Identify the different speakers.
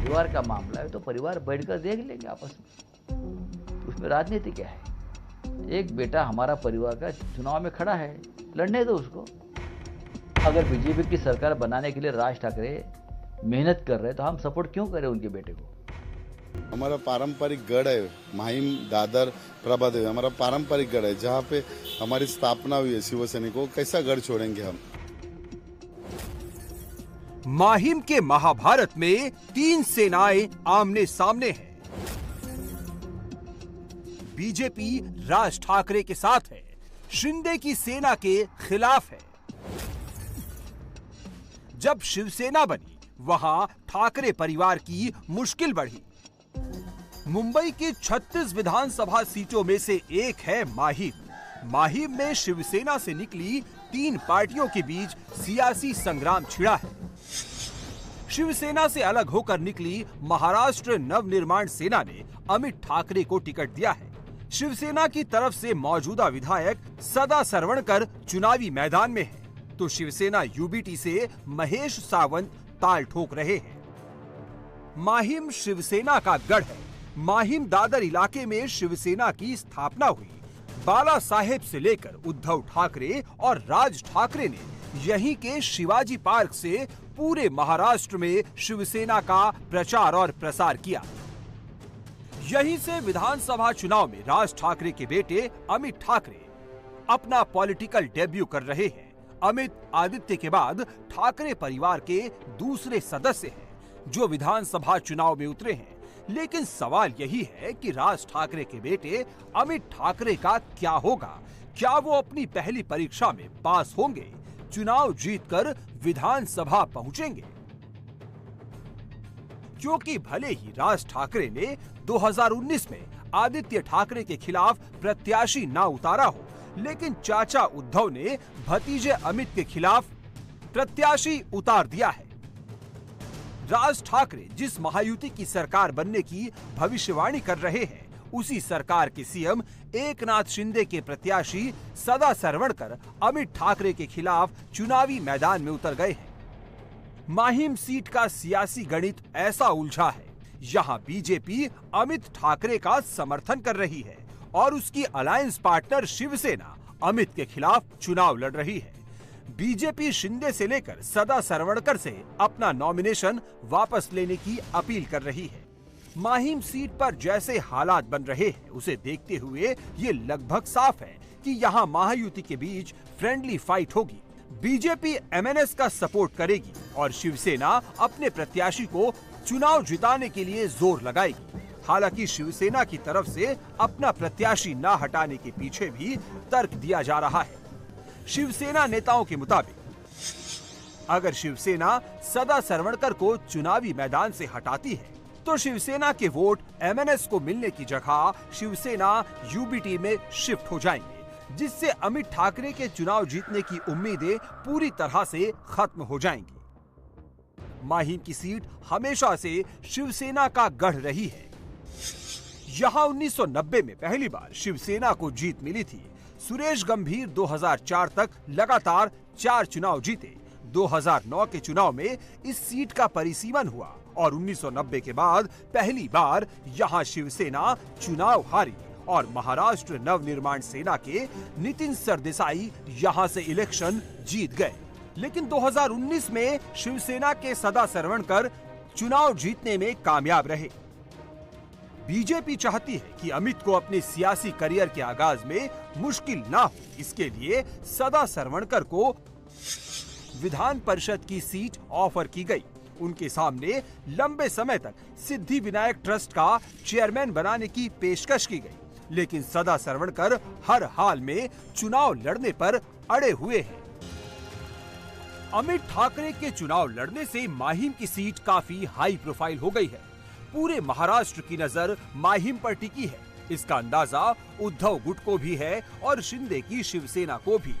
Speaker 1: परिवार का मामला है तो परिवार बैठकर देख लेंगे आपस में, उसमें राजनीति क्या है। एक बेटा हमारा परिवार का चुनाव में खड़ा है, लड़ने दो उसको। अगर बीजेपी की सरकार बनाने के लिए राज ठाकरे मेहनत कर रहे हैं तो हम सपोर्ट क्यों करें उनके बेटे को।
Speaker 2: हमारा पारंपरिक गढ़ है माहिम, दादर, प्रभादेवी, हमारा पारंपरिक गढ़ है जहाँ पे हमारी स्थापना हुई है शिवसैनिकों। कैसा गढ़ छोड़ेंगे हम।
Speaker 3: माहिम के महाभारत में 3 सेनाएं आमने सामने हैं। बीजेपी राज ठाकरे के साथ है, शिंदे की सेना के खिलाफ है। जब शिवसेना बनी वहां ठाकरे परिवार की मुश्किल बढ़ी। मुंबई की 36 विधानसभा सीटों में से एक है माहिम। माहिम में शिवसेना से निकली 3 पार्टियों के बीच सियासी संग्राम छिड़ा है। शिवसेना से अलग होकर निकली महाराष्ट्र नवनिर्माण सेना ने अमित ठाकरे को टिकट दिया है। शिवसेना की तरफ से मौजूदा विधायक सदा सरवणकर चुनावी मैदान में है, तो शिवसेना यूबीटी से महेश सावंत ताल ठोक रहे हैं। माहिम शिवसेना का गढ़ है। माहिम दादर इलाके में शिवसेना की स्थापना हुई। बाला साहेब से लेकर उद्धव ठाकरे और राज ठाकरे ने यहीं के शिवाजी पार्क से पूरे महाराष्ट्र में शिवसेना का प्रचार और प्रसार किया। यहीं से विधानसभा चुनाव में राज ठाकरे के बेटे अमित ठाकरे अपना पॉलिटिकल डेब्यू कर रहे हैं। अमित आदित्य के बाद ठाकरे परिवार के दूसरे सदस्य हैं जो विधानसभा चुनाव में उतरे हैं। लेकिन सवाल यही है कि राज ठाकरे के बेटे अमित ठाकरे का क्या होगा। क्या वो अपनी पहली परीक्षा में पास होंगे, चुनाव जीतकर विधानसभा पहुंचेंगे? क्योंकि भले ही राज ठाकरे ने 2019 में आदित्य ठाकरे के खिलाफ प्रत्याशी ना उतारा हो, लेकिन चाचा उद्धव ने भतीजे अमित के खिलाफ प्रत्याशी उतार दिया है। राज ठाकरे जिस महायुति की सरकार बनने की भविष्यवाणी कर रहे हैं, उसी सरकार के सीएम एकनाथ शिंदे के प्रत्याशी सदा सरवणकर अमित ठाकरे के खिलाफ चुनावी मैदान में उतर गए हैं। माहिम सीट का सियासी गणित ऐसा उलझा है, यहां बीजेपी अमित ठाकरे का समर्थन कर रही है और उसकी अलायंस पार्टनर शिवसेना अमित के खिलाफ चुनाव लड़ रही है। बीजेपी शिंदे से लेकर सदा सरवणकर से अपना नॉमिनेशन वापस लेने की अपील कर रही है। माहिम सीट पर जैसे हालात बन रहे हैं, उसे देखते हुए ये लगभग साफ है कि यहाँ महायुति के बीच फ्रेंडली फाइट होगी। बीजेपी एमएनएस का सपोर्ट करेगी और शिवसेना अपने प्रत्याशी को चुनाव जिताने के लिए जोर लगाएगी। हालांकि शिवसेना की तरफ से अपना प्रत्याशी न हटाने के पीछे भी तर्क दिया जा रहा है। शिवसेना नेताओं के मुताबिक अगर शिवसेना सदा सरवणकर को चुनावी मैदान से हटाती है तो शिवसेना के वोट एमएनएस को मिलने की जगह शिवसेना यूबीटी में शिफ्ट हो जाएंगे, जिससे अमित ठाकरे के चुनाव जीतने की उम्मीदें पूरी तरह से खत्म हो जाएंगी। माहिम की सीट हमेशा से शिवसेना का गढ़ रही है। यहां 1990 में पहली बार शिवसेना को जीत मिली थी। सुरेश गंभीर 2004 तक लगातार 4 चुनाव जीते। 2009 के चुनाव में इस सीट का परिसीमन हुआ और 1990 के बाद पहली बार यहां शिवसेना चुनाव हारी और महाराष्ट्र नवनिर्माण सेना के नितिन सरदेसाई यहां से इलेक्शन जीत गए। लेकिन 2019 में शिवसेना के सदा सरवणकर चुनाव जीतने में कामयाब रहे। बीजेपी चाहती है कि अमित को अपने सियासी करियर के आगाज में मुश्किल ना हो, इसके लिए सदा सरवणकर को विधान परिषद की सीट ऑफर की गई। उनके सामने लंबे समय तक सिद्धि विनायक ट्रस्ट का चेयरमैन बनाने की पेशकश की गई, लेकिन सदा सरवणकर हर हाल में चुनाव लड़ने पर अड़े हुए हैं। अमित ठाकरे के चुनाव लड़ने से माहिम की सीट काफी हाई प्रोफाइल हो गई है। पूरे महाराष्ट्र की नजर माहिम पर टिकी है। इसका अंदाजा उद्धव गुट को भी है और शिंदे की शिवसेना को भी।